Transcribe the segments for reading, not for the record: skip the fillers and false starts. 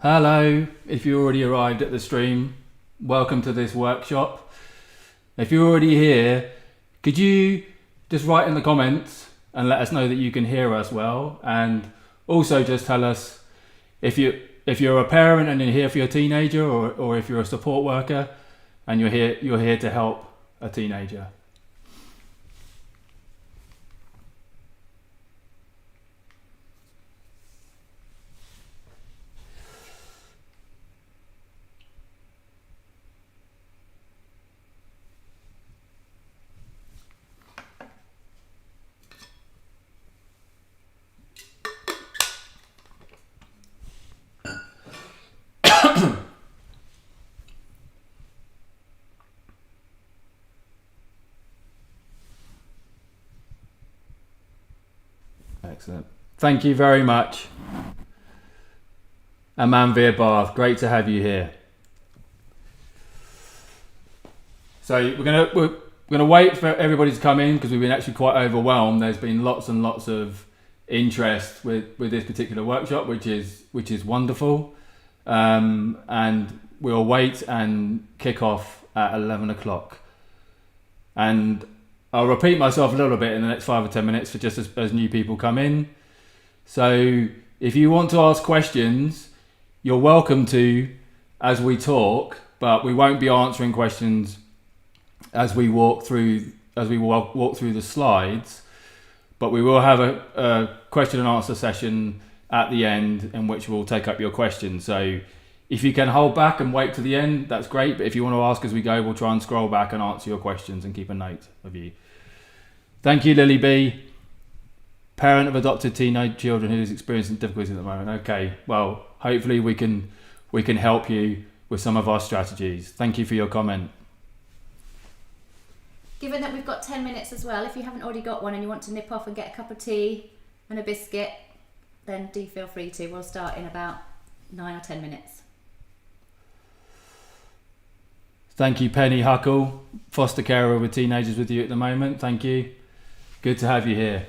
Hello, if you already arrived at the stream, welcome to this workshop. If you're already here, could you just write in the comments and let us know that you can hear us well, and also just tell us if you're a parent and you're here for your teenager, or if you're a support worker and you're here to help a teenager. Excellent. Thank you very much. Amanveer Bath, great to have you here. So we're gonna wait for everybody to come in because we've been actually quite overwhelmed. There's been lots and lots of interest with this particular workshop, which is wonderful. And we'll wait and kick off at 11 o'clock. And I'll repeat myself a little bit in the next 5 or 10 minutes for just as new people come in. So if you want to ask questions, you're welcome to as we talk, but we won't be answering questions as we walk through the slides. But we will have a question and answer session at the end in which we'll take up your questions. So if you can hold back and wait to the end, that's great. But if you want to ask as we go, we'll try and scroll back and answer your questions and keep a note of you. Thank you, Lily B. Parent of adopted teenage children who is experiencing difficulties at the moment. Okay, well, hopefully we can help you with some of our strategies. Thank you for your comment. Given that we've got 10 minutes as well, if you haven't already got one and you want to nip off and get a cup of tea and a biscuit, then do feel free to. We'll start in about 9 or 10 minutes. Thank you, Penny Huckle, foster carer with teenagers with you at the moment. Thank you. Good to have you here.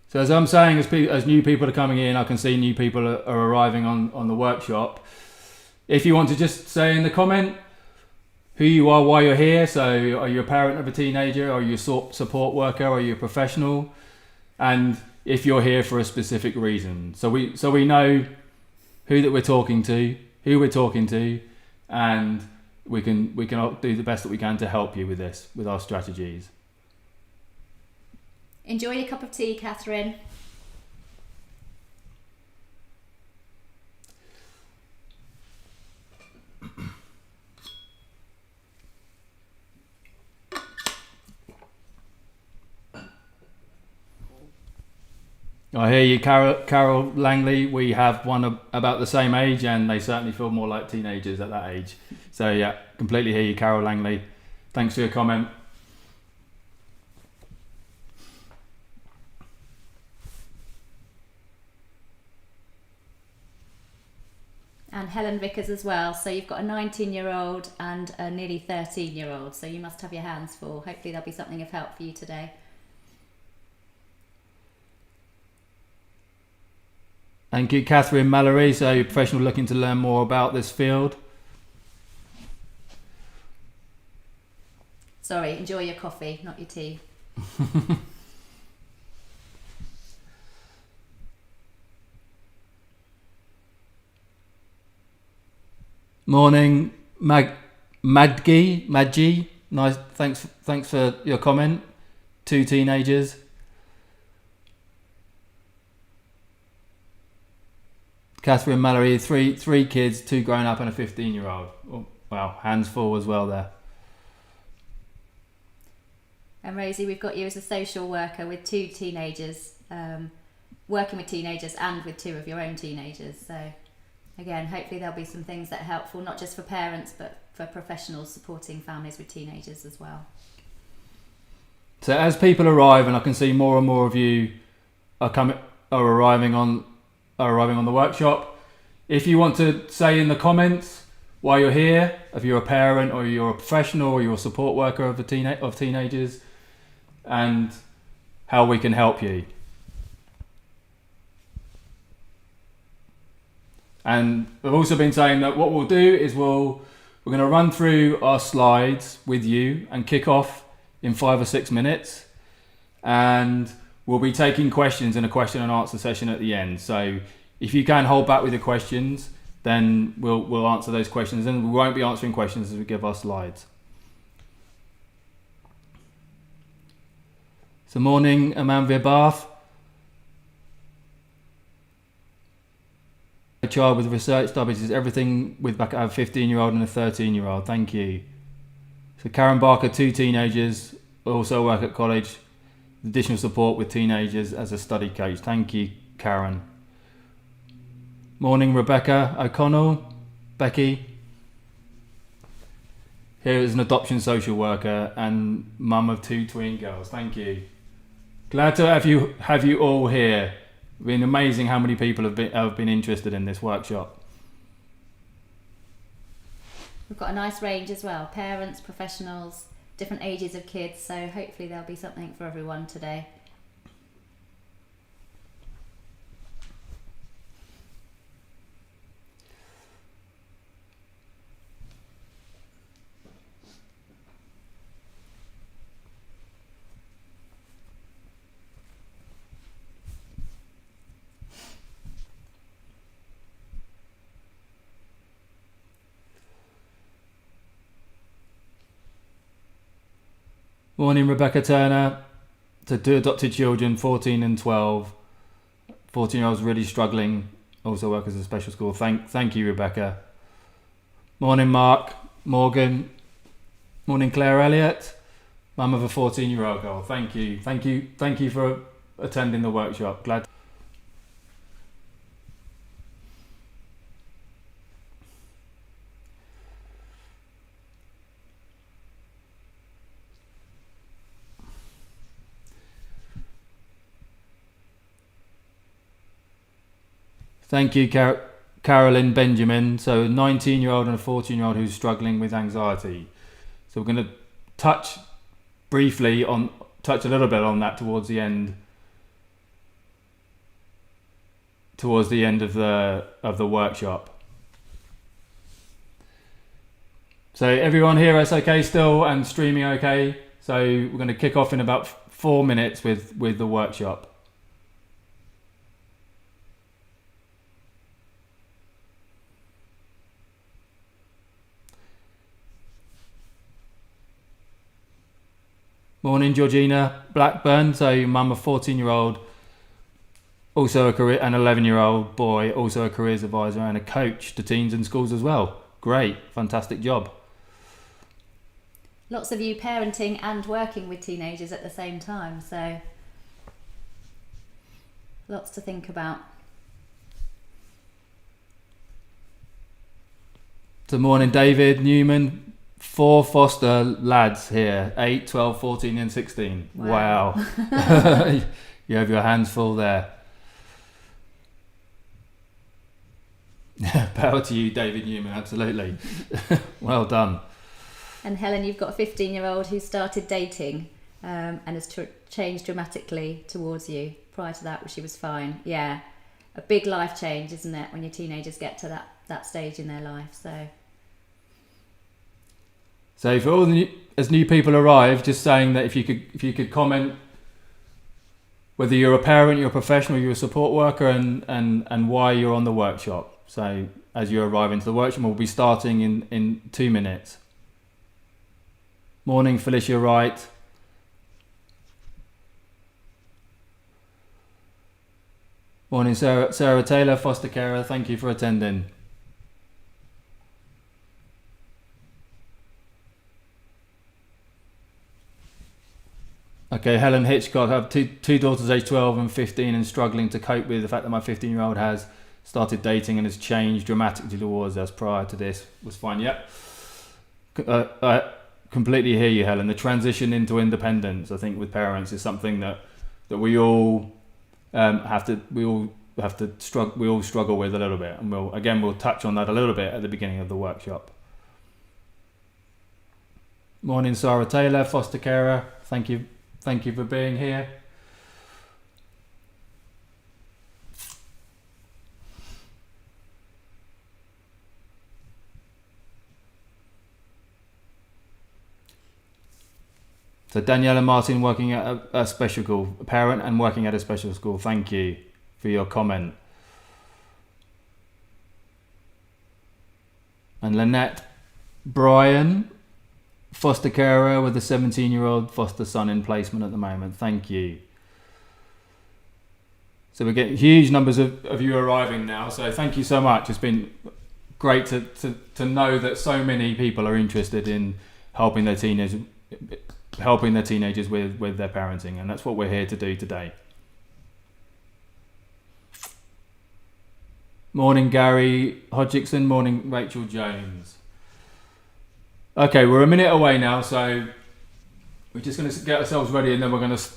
So as I'm saying, as new people are coming in, I can see new people are arriving on the workshop. If you want to just say in the comment who you are, why you're here. So are you a parent of a teenager? Are you a support worker? Are you a professional? And if you're here for a specific reason. So we know who we're talking to, and we can do the best that we can to help you with this, with our strategies. Enjoy your cup of tea, Catherine. I hear you, Carol Langley. We have one about the same age, and they certainly feel more like teenagers at that age. So yeah, completely hear you, Carol Langley. Thanks for your comment. And Helen Vickers as well. So you've got a 19-year-old and a nearly 13-year-old. So you must have your hands full. Hopefully there'll be something of help for you today. Thank you, Catherine Mallory. So you're a professional looking to learn more about this field. Sorry, enjoy your coffee, not your tea. Morning, Madgi. Nice. Thanks for your comment. 2 teenagers. Catherine Mallory, three kids, 2 grown up and a 15-year-old. Oh, wow, hands full as well there. And Rosie, we've got you as a social worker with 2 teenagers, working with teenagers and with 2 of your own teenagers. So again, hopefully there'll be some things that are helpful, not just for parents, but for professionals supporting families with teenagers as well. So as people arrive, and I can see more and more of you are arriving on are arriving on the workshop. If you want to say in the comments why you're here, if you're a parent or you're a professional or you're a support worker of teenagers, and how we can help you. And I've also been saying that what we'll do is we're going to run through our slides with you and kick off in 5 or 6 minutes, and we'll be taking questions in a question and answer session at the end. So if you can hold back with your questions, then we'll answer those questions, and we won't be answering questions as we give our slides. So morning, Amanvir Bath. A child with research diabetes, everything with back. I have a 15-year-old and a 13-year-old. Thank you. So Karen Barker, 2 teenagers, also work at college. Additional support with teenagers as a study coach. Thank you, Karen. Morning, Rebecca O'Connell. Becky. Here is an adoption social worker and mum of 2 twin girls. Thank you. Glad to have you all here. It's been amazing how many people have been interested in this workshop. We've got a nice range as well. Parents, professionals, different ages of kids. So hopefully there'll be something for everyone today. Morning, Rebecca Turner. To 2 adopted children, 14 and 12. 14-year-olds really struggling. Also work as a special school. Thank you, Rebecca. Morning, Mark Morgan. Morning, Claire Elliott. Mum of a 14-year-old girl. Thank you for attending the workshop. Glad. Thank you, Carolyn Benjamin. So a 19-year-old and a 14-year-old who's struggling with anxiety. So we're going to touch a little bit on that towards the end of the workshop. So everyone here is okay still and streaming okay? So we're going to kick off in about 4 minutes with the workshop. Morning, Georgina Blackburn. So mum of 14-year-old, also a career, an 11-year-old boy, also a careers advisor and a coach to teens and schools as well. Great, fantastic job. Lots of you parenting and working with teenagers at the same time, so lots to think about. Good morning, David Newman. 4 foster lads here, 8, 12, 14 and 16. Wow. You have your hands full there. Power to you, David Newman, absolutely. Well done. And Helen, you've got a 15-year-old who started dating and has changed dramatically towards you. Prior to that, she was fine. Yeah, a big life change, isn't it, when your teenagers get to that stage in their life. So for all as new people arrive, just saying that if you could comment whether you're a parent, you're a professional, you're a support worker, and why you're on the workshop. So as you arrive into the workshop, we'll be starting in 2 minutes. Morning, Felicia Wright. Morning, Sarah Taylor, foster carer. Thank you for attending. Okay, Helen Hitchcock. I have two daughters aged 12 and 15 and struggling to cope with the fact that my 15-year-old has started dating and has changed dramatically towards us. Prior to this was fine. Yep. I completely hear you, Helen. The transition into independence, I think, with parents is something that we all have we all struggle with a little bit, and we'll touch on that a little bit at the beginning of the workshop. Morning, Sarah Taylor, foster carer. Thank you for being here. So Daniela Martin working at a special school, a parent and working at a special school. Thank you for your comment. And Lynette Bryan, foster carer with a 17-year-old foster son in placement at the moment. Thank you. So we're getting huge numbers of you arriving now. So thank you so much. It's been great to know that so many people are interested in helping their teenagers with their parenting, and that's what we're here to do today. Morning, Gary Hodgson. Morning, Rachel Jones. Okay, we're a minute away now, so we're just going to get ourselves ready, and then we're going to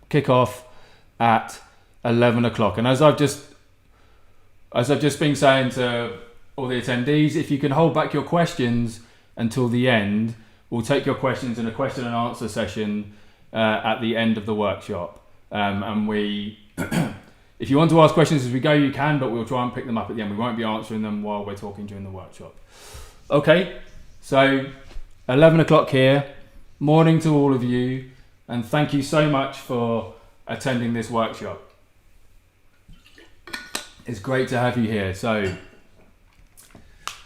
kick off at 11 o'clock. And as I've just been saying to all the attendees, if you can hold back your questions until the end, we'll take your questions in a question and answer session at the end of the workshop. And if you want to ask questions as we go, you can, but we'll try and pick them up at the end. We won't be answering them while we're talking during the workshop. Okay, so 11 o'clock here. Morning to all of you, and thank you so much for attending this workshop. It's great to have you here. So we're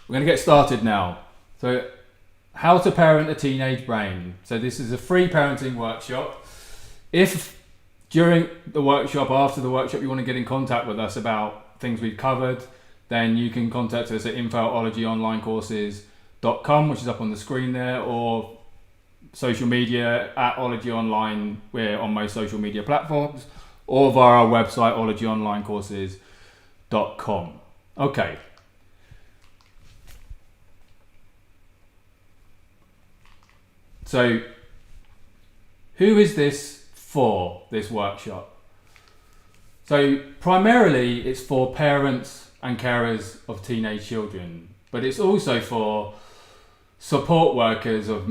going to get started now. So how to parent a teenage brain. So this is a free parenting workshop. If during the workshop, after the workshop, you want to get in contact with us about things we've covered, then you can contact us at info@ologyonlinecourses.com, which is up on the screen there, or social media at Ology Online. We're on most social media platforms, or via our website, ologyonlinecourses.com. Okay. So, who is this for, this workshop? So, primarily it's for parents and carers of teenage children, but it's also for support workers of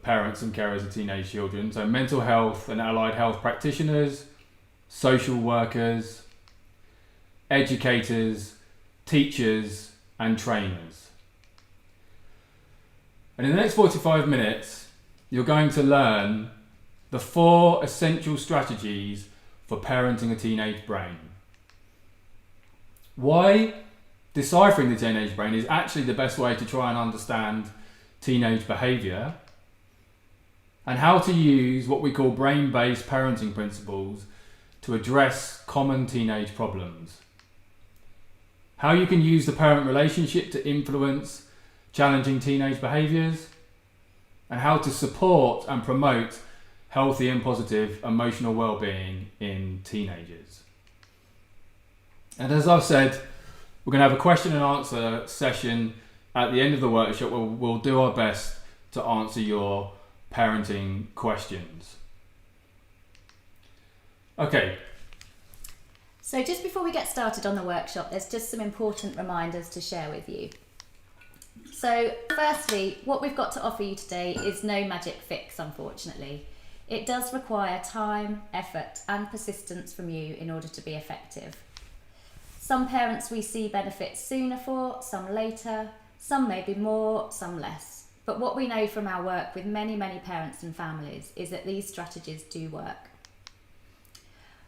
parents and carers of teenage children, so mental health and allied health practitioners, social workers, educators, teachers, and trainers. And in the next 45 minutes, you're going to learn the 4 essential strategies for parenting a teenage brain. Why deciphering the teenage brain is actually the best way to try and understand teenage behaviour, and how to use what we call brain-based parenting principles to address common teenage problems. How you can use the parent relationship to influence challenging teenage behaviours, and how to support and promote healthy and positive emotional well-being in teenagers. And as I've said, we're going to have a question and answer session at the end of the workshop where we'll do our best to answer your parenting questions. Okay. So just before we get started on the workshop, there's just some important reminders to share with you. So firstly, what we've got to offer you today is no magic fix, unfortunately. It does require time, effort, and persistence from you in order to be effective. Some parents we see benefits sooner for, some later, some maybe more, some less. But what we know from our work with many, many parents and families is that these strategies do work.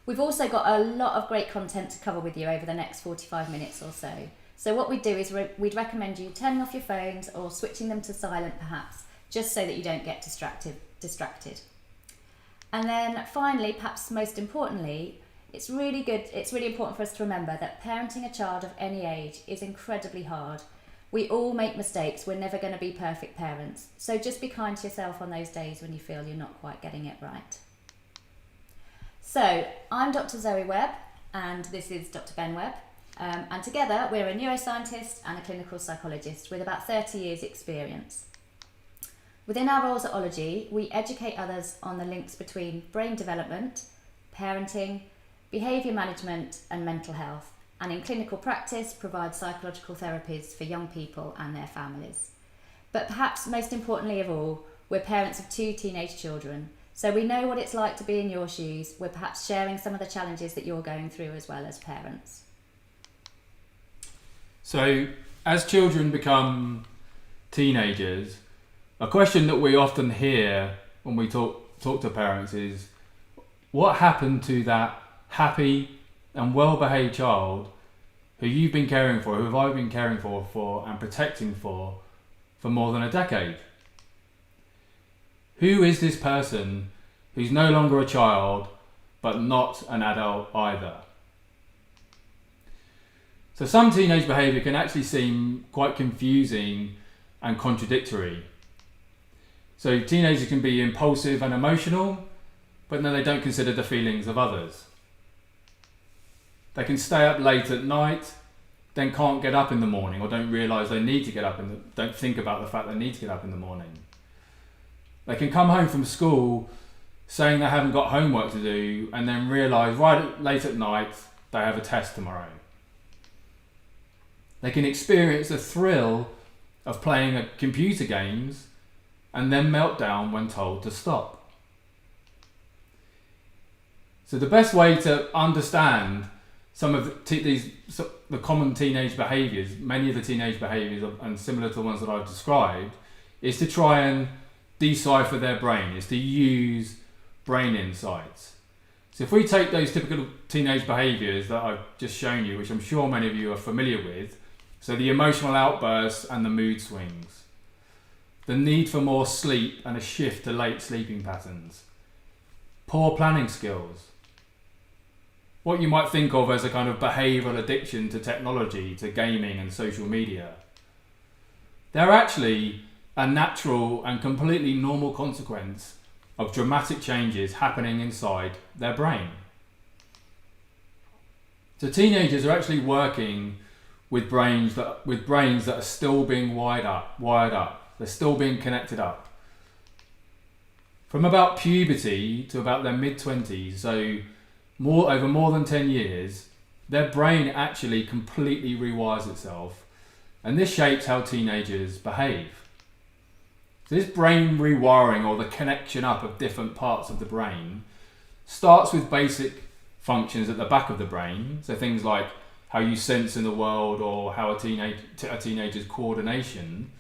We've also got a lot of great content to cover with you over the next 45 minutes or so. So what we'd do is we'd recommend you turning off your phones or switching them to silent perhaps, just so that you don't get distracted. And then finally, perhaps most importantly, it's really important for us to remember that parenting a child of any age is incredibly hard. We all make mistakes. We're never going to be perfect parents. So just be kind to yourself on those days when you feel you're not quite getting it right. So I'm Dr. Zoe Webb, and this is Dr. Ben Webb. And together we're a neuroscientist and a clinical psychologist with about 30 years experience. Within our roles at Ology, we educate others on the links between brain development, parenting, behaviour management and mental health, and in clinical practice provide psychological therapies for young people and their families. But perhaps most importantly of all, we're parents of 2 teenage children, so we know what it's like to be in your shoes. We're perhaps sharing some of the challenges that you're going through as well as parents. So, as children become teenagers, a question that we often hear when we talk to parents is, what happened to that happy and well-behaved child who you've been caring for, who have I been caring for and protecting for more than a decade? Who is this person who's no longer a child but not an adult either? So some teenage behaviour can actually seem quite confusing and contradictory. So teenagers can be impulsive and emotional, but then they don't consider the feelings of others. They can stay up late at night, then can't get up in the morning, or don't realise they need to get up, don't think about the fact they need to get up in the morning. They can come home from school saying they haven't got homework to do, and then realise late at night they have a test tomorrow. They can experience the thrill of playing computer games and then melt down when told to stop. So the best way to understand some of the common teenage behaviours, many of the teenage behaviours and similar to the ones that I've described, is to try and decipher their brain, is to use brain insights. So if we take those typical teenage behaviours that I've just shown you, which I'm sure many of you are familiar with, so the emotional outbursts and the mood swings, the need for more sleep and a shift to late sleeping patterns, poor planning skills, what you might think of as a kind of behavioural addiction to technology, to gaming and social media. They're actually a natural and completely normal consequence of dramatic changes happening inside their brain. So teenagers are actually working with brains that are still being wired up. They're still being connected up. From about puberty to about their mid-20s, so over more than 10 years, their brain actually completely rewires itself, and this shapes how teenagers behave. So this brain rewiring, or the connection up of different parts of the brain, starts with basic functions at the back of the brain, so things like how you sense in the world or how a teenager's coordination,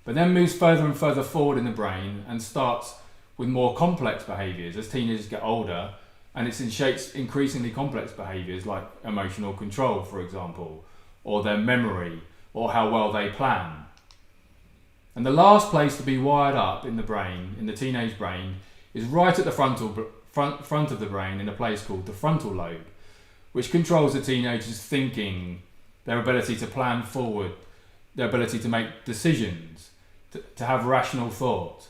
but then moves further and further forward in the brain and starts with more complex behaviours as teenagers get older, and it shapes increasingly complex behaviours like emotional control, for example, or their memory, or how well they plan. And the last place to be wired up in the brain, in the teenage brain, is right at the front of the brain in a place called the frontal lobe, which controls the teenager's thinking, their ability to plan forward, their ability to make decisions, to have rational thought.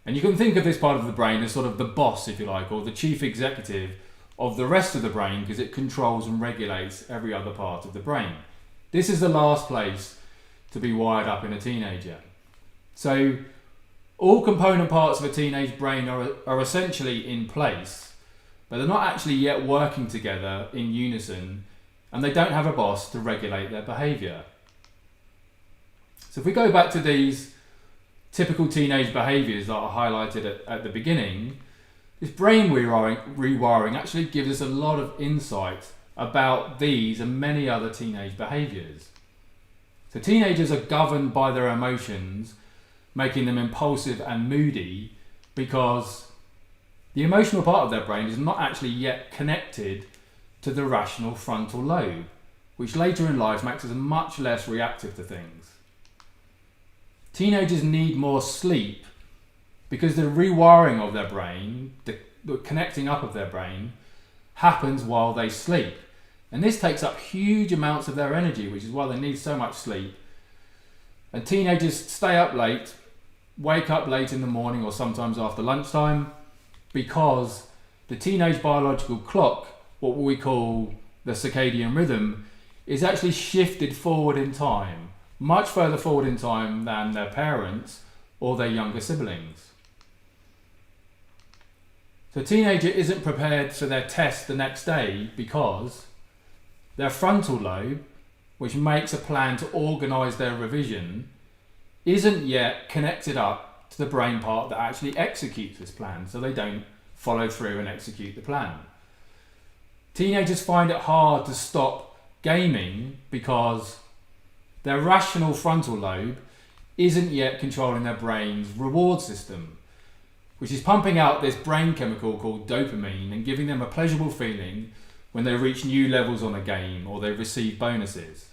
And you can think of this part of the brain as sort of the boss, if you like, or the chief executive of the rest of the brain, because it controls and regulates every other part of the brain. This is the last place to be wired up in a teenager. So all component parts of a teenage brain are essentially in place, but they're not actually yet working together in unison, and they don't have a boss to regulate their behaviour. So if we go back to these typical teenage behaviours that are highlighted at the beginning, this brain rewiring actually gives us a lot of insight about these and many other teenage behaviours. So teenagers are governed by their emotions, making them impulsive and moody, because the emotional part of their brain is not actually yet connected to the rational frontal lobe, which later in life makes us much less reactive to things. Teenagers need more sleep because the rewiring of their brain, the connecting up of their brain, happens while they sleep. And this takes up huge amounts of their energy, which is why they need so much sleep. And teenagers stay up late, wake up late in the morning or sometimes after lunchtime, because the teenage biological clock, what we call the circadian rhythm, is actually shifted forward in time, much further forward in time than their parents or their younger siblings. So a teenager isn't prepared for their test the next day because their frontal lobe, which makes a plan to organise their revision, isn't yet connected up to the brain part that actually executes this plan, so they don't follow through and execute the plan. Teenagers find it hard to stop gaming because their rational frontal lobe isn't yet controlling their brain's reward system, which is pumping out this brain chemical called dopamine and giving them a pleasurable feeling when they reach new levels on a game or they receive bonuses.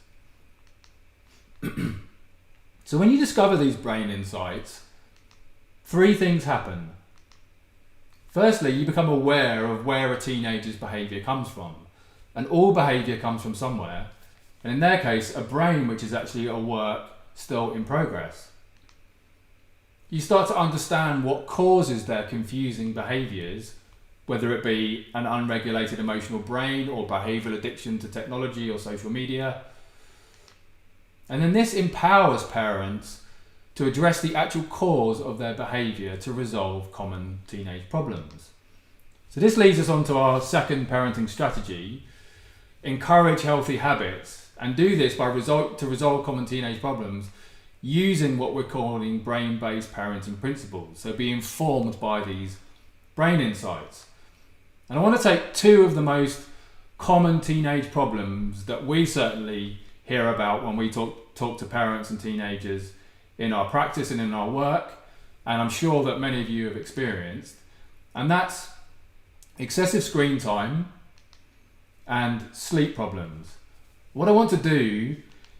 So when you discover these brain insights, 3 things happen. Firstly, you become aware of where a teenager's behaviour comes from. And all behaviour comes from somewhere. And in their case, a brain which is actually a work still in progress. You start to understand what causes their confusing behaviours, whether it be an unregulated emotional brain or behavioural addiction to technology or social media. And then this empowers parents to address the actual cause of their behaviour to resolve common teenage problems. So this leads us on to our second parenting strategy: encourage healthy habits, and do this by to resolve common teenage problems using what we're calling brain-based parenting principles. So be informed by these brain insights. And I want to take 2 of the most common teenage problems that we certainly hear about when we talk to parents and teenagers in our practice and in our work, and I'm sure that many of you have experienced, and that's excessive screen time and sleep problems. What I want to do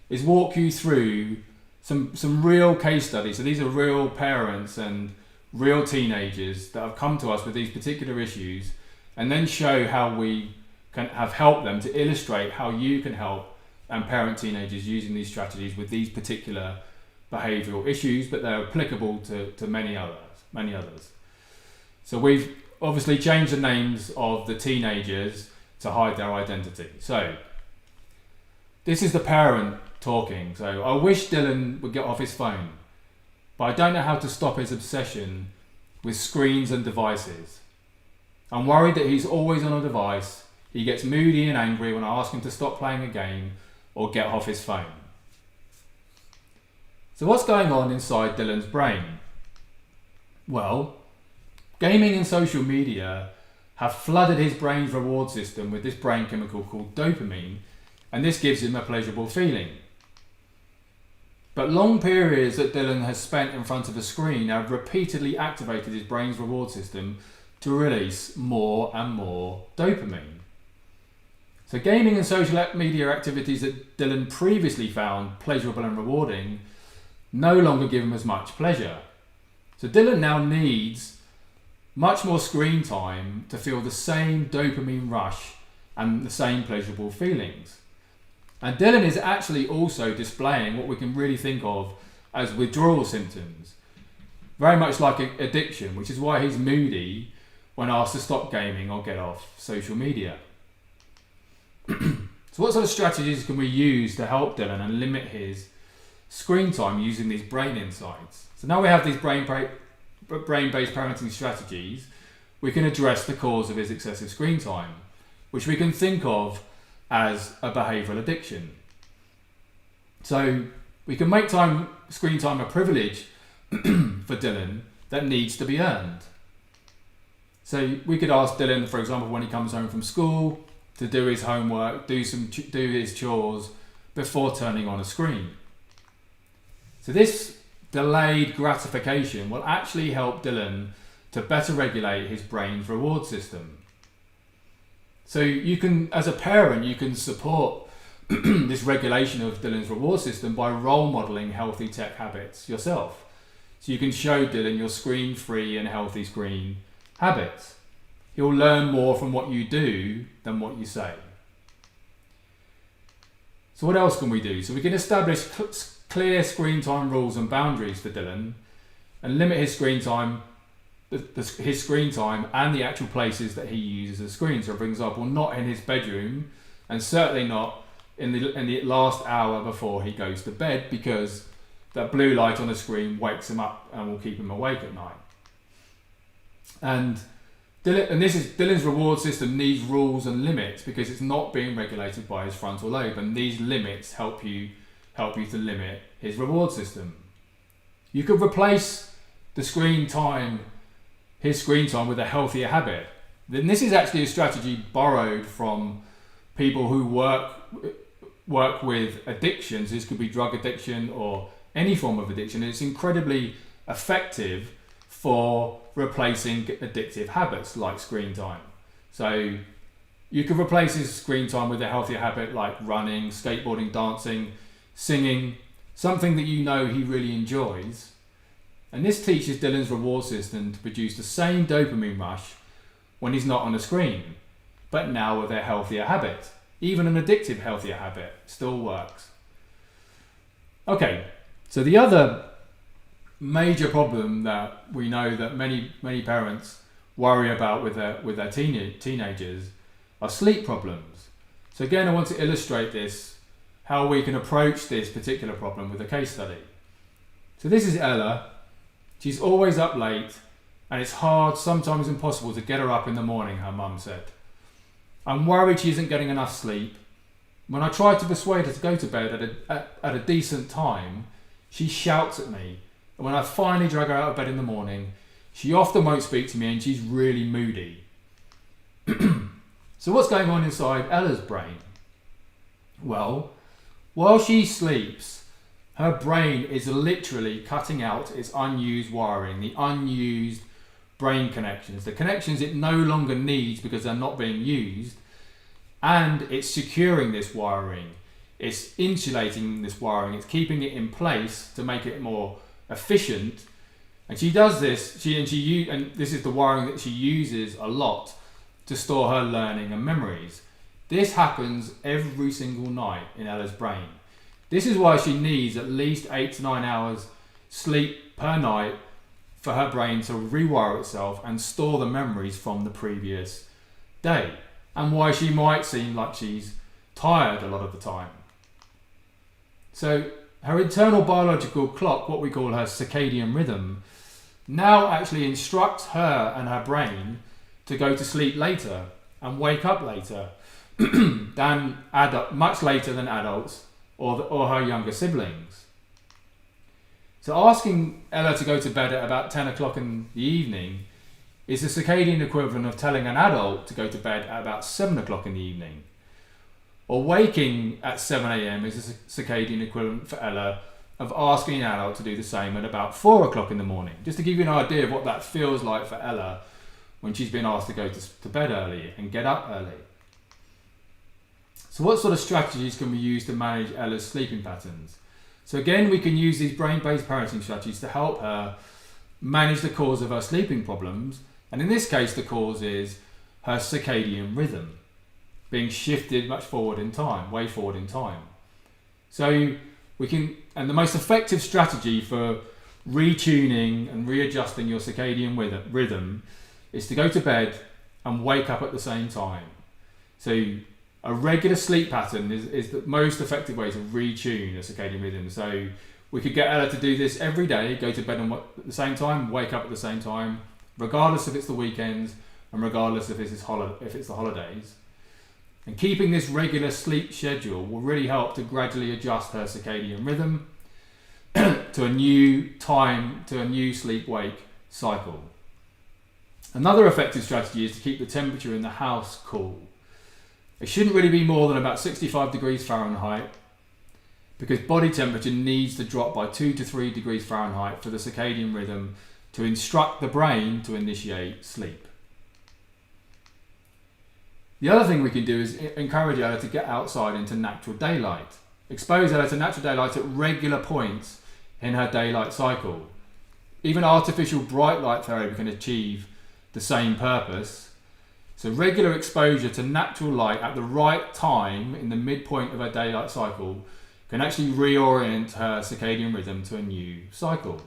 is walk you through some real case studies. So these are real parents and real teenagers that have come to us with these particular issues, and then show how we can have helped them to illustrate how you can help and parent teenagers using these strategies with these particular behavioural issues, but they're applicable to many others. So we've obviously changed the names of the teenagers to hide their identity. So this is the parent talking. So I wish Dylan would get off his phone, but I don't know how to stop his obsession with screens and devices. I'm worried that he's always on a device. He gets moody and angry when I ask him to stop playing a game or get off his phone. So what's going on inside Dylan's brain? Well, gaming and social media have flooded his brain's reward system with this brain chemical called dopamine, and this gives him a pleasurable feeling. But long periods that Dylan has spent in front of a screen have repeatedly activated his brain's reward system to release more and more dopamine. So gaming and social media activities that Dylan previously found pleasurable and rewarding no longer give him as much pleasure. So Dylan now needs much more screen time to feel the same dopamine rush and the same pleasurable feelings. And Dylan is actually also displaying what we can really think of as withdrawal symptoms, very much like addiction, which is why he's moody when asked to stop gaming or get off social media. So what sort of strategies can we use to help Dylan and limit his screen time using these brain insights? So now we have these brain-based parenting strategies, we can address the cause of his excessive screen time, which we can think of as a behavioural addiction. So we can make screen time a privilege for Dylan that needs to be earned. So we could ask Dylan, for example, when he comes home from school, to do his homework, do his chores before turning on a screen. So this delayed gratification will actually help Dylan to better regulate his brain's reward system. So you can, as a parent, you can support this regulation of Dylan's reward system by role modelling healthy tech habits yourself. So you can show Dylan your screen-free and healthy screen habits. He'll learn more from what you do than what you say. So what else can we do? So we can establish clear screen time rules and boundaries for Dylan and limit his screen time and the actual places that he uses the screen. So for example, not in his bedroom and certainly not in the last hour before he goes to bed, because that blue light on the screen wakes him up and will keep him awake at night. And And this is Dylan's reward system needs rules and limits because it's not being regulated by his frontal lobe, and these limits help you to limit his reward system. You could replace his screen time with a healthier habit. Then this is actually a strategy borrowed from people who work with addictions. This could be drug addiction or any form of addiction. It's incredibly effective for replacing addictive habits like screen time. So you could replace his screen time with a healthier habit like running, skateboarding, dancing, singing, something that you know he really enjoys. And this teaches Dylan's reward system to produce the same dopamine rush when he's not on a screen, but now with a healthier habit. Even an addictive healthier habit still works. Okay, so the other major problem that we know that many parents worry about with their teenagers are sleep problems. So again, I want to illustrate this, how we can approach this particular problem with a case study. So this is Ella. She's always up late, and it's hard, sometimes impossible, to get her up in the morning, her mum said. I'm worried she isn't getting enough sleep. When I try to persuade her to go to bed at a decent time, she shouts at me. And when I finally drag her out of bed in the morning, she often won't speak to me and she's really moody. So what's going on inside Ella's brain? Well, while she sleeps, her brain is literally cutting out its unused wiring, the unused brain connections, the connections it no longer needs because they're not being used, and it's securing this wiring. It's insulating this wiring. It's keeping it in place to make it more efficient. And she does this. And this is the wiring that she uses a lot to store her learning and memories. This happens every single night in Ella's brain. This is why she needs at least 8 to 9 hours sleep per night for her brain to rewire itself and store the memories from the previous day, and why she might seem like she's tired a lot of the time. So her internal biological clock, what we call her circadian rhythm, now actually instructs her and her brain to go to sleep later and wake up later much later than adults or her younger siblings. So asking Ella to go to bed at about 10 o'clock in the evening is the circadian equivalent of telling an adult to go to bed at about 7 o'clock in the evening. Or waking at 7 a.m. is the circadian equivalent for Ella of asking an adult to do the same at about 4 o'clock in the morning. Just to give you an idea of what that feels like for Ella when she's been asked to go to bed early and get up early. So what sort of strategies can we use to manage Ella's sleeping patterns? So again, we can use these brain-based parenting strategies to help her manage the cause of her sleeping problems. And in this case, the cause is her circadian rhythm being shifted way forward in time. So we can, and the most effective strategy for retuning and readjusting your circadian rhythm is to go to bed and wake up at the same time. So a regular sleep pattern is the most effective way to retune a circadian rhythm. So we could get Ella to do this every day, go to bed at the same time, wake up at the same time, regardless if it's the weekends and regardless if it's the holidays. And keeping this regular sleep schedule will really help to gradually adjust her circadian rhythm to a new sleep-wake cycle. Another effective strategy is to keep the temperature in the house cool. It shouldn't really be more than about 65 degrees Fahrenheit because body temperature needs to drop by 2 to 3 degrees Fahrenheit for the circadian rhythm to instruct the brain to initiate sleep. The other thing we can do is encourage Ella to get outside into natural daylight. Expose Ella to natural daylight at regular points in her daylight cycle. Even artificial bright light therapy can achieve the same purpose. So regular exposure to natural light at the right time in the midpoint of her daylight cycle can actually reorient her circadian rhythm to a new cycle.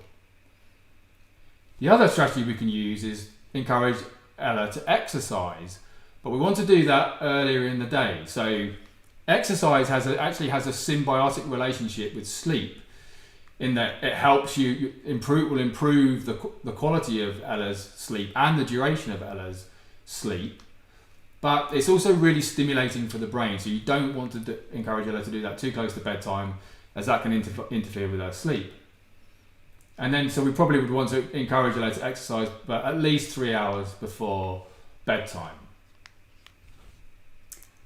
The other strategy we can use is encourage Ella to exercise, but we want to do that earlier in the day. So exercise actually has a symbiotic relationship with sleep in that it helps will improve the quality of Ella's sleep and the duration of Ella's sleep. But it's also really stimulating for the brain, so you don't want to encourage Ella to do that too close to bedtime, as that can interfere with her sleep. And then, so we probably would want to encourage Ella to exercise, but at least 3 hours before bedtime.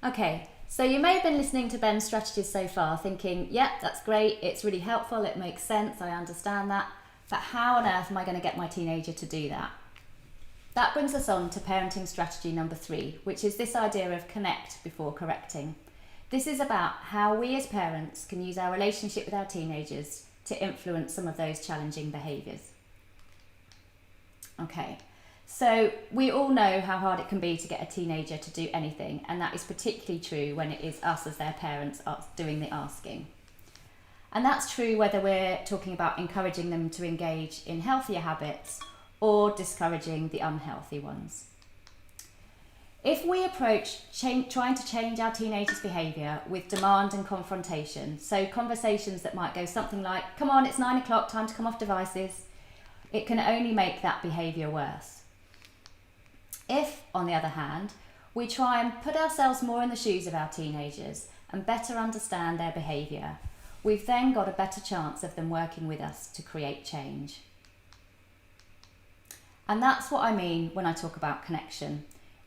Okay, so you may have been listening to Ben's strategies so far thinking, yep, that's great, it's really helpful, it makes sense, I understand that, but how on earth am I going to get my teenager to do that? That brings us on to parenting strategy number 3, which is this idea of connect before correcting. This is about how we as parents can use our relationship with our teenagers to influence some of those challenging behaviours. Okay, so we all know how hard it can be to get a teenager to do anything, and that is particularly true when it is us as their parents doing the asking. And that's true whether we're talking about encouraging them to engage in healthier habits or discouraging the unhealthy ones. If we approach trying to change our teenagers' behaviour with demand and confrontation, so conversations that might go something like, come on, it's 9 o'clock, time to come off devices, it can only make that behaviour worse. If, on the other hand, we try and put ourselves more in the shoes of our teenagers and better understand their behaviour, we've then got a better chance of them working with us to create change. And that's what I mean when I talk about connection.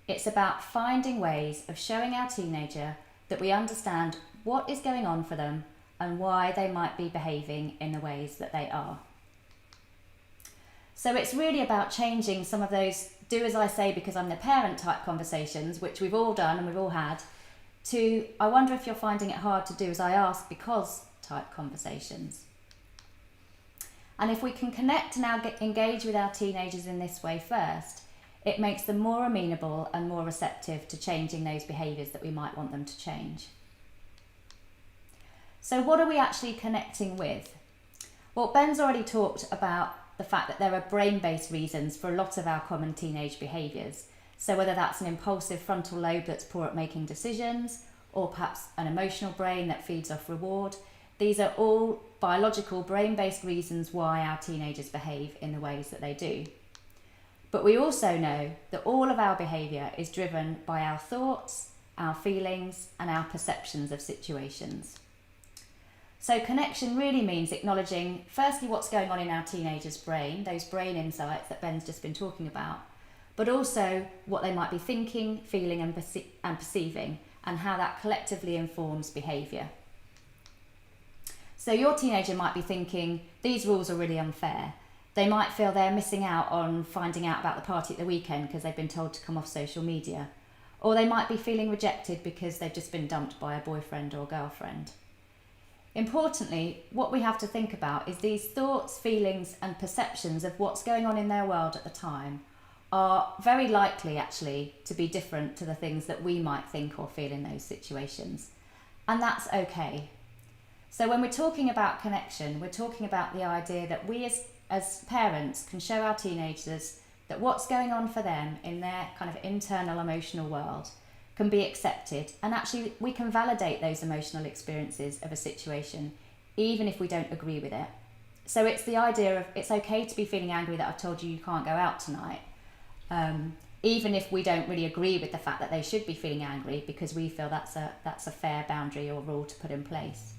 It's about finding ways of showing our teenager that we understand what is going on for them and why they might be behaving in the ways that they are. So it's really about changing some of those do as I say because I'm the parent type conversations, which we've all done and we've all had, to I wonder if you're finding it hard to do as I ask because type conversations. And if we can connect and now engage with our teenagers in this way first, it makes them more amenable and more receptive to changing those behaviours that we might want them to change. So what are we actually connecting with? Well, Ben's already talked about the fact that there are brain-based reasons for a lot of our common teenage behaviours. So whether that's an impulsive frontal lobe that's poor at making decisions, or perhaps an emotional brain that feeds off reward, these are all biological brain-based reasons why our teenagers behave in the ways that they do. But we also know that all of our behaviour is driven by our thoughts, our feelings, and our perceptions of situations. So connection really means acknowledging, firstly, what's going on in our teenager's brain, those brain insights that Ben's just been talking about, but also what they might be thinking, feeling, and perceiving, and how that collectively informs behaviour. So your teenager might be thinking, these rules are really unfair. They might feel they're missing out on finding out about the party at the weekend because they've been told to come off social media. Or they might be feeling rejected because they've just been dumped by a boyfriend or girlfriend. Importantly, what we have to think about is these thoughts, feelings and perceptions of what's going on in their world at the time are very likely actually to be different to the things that we might think or feel in those situations. And that's okay. So when we're talking about connection, we're talking about the idea that we as parents can show our teenagers that what's going on for them in their kind of internal emotional world can be accepted, and actually we can validate those emotional experiences of a situation even if we don't agree with it. So it's the idea of it's okay to be feeling angry that I've told you can't go out tonight, even if we don't really agree with the fact that they should be feeling angry, because we feel that's a fair boundary or rule to put in place.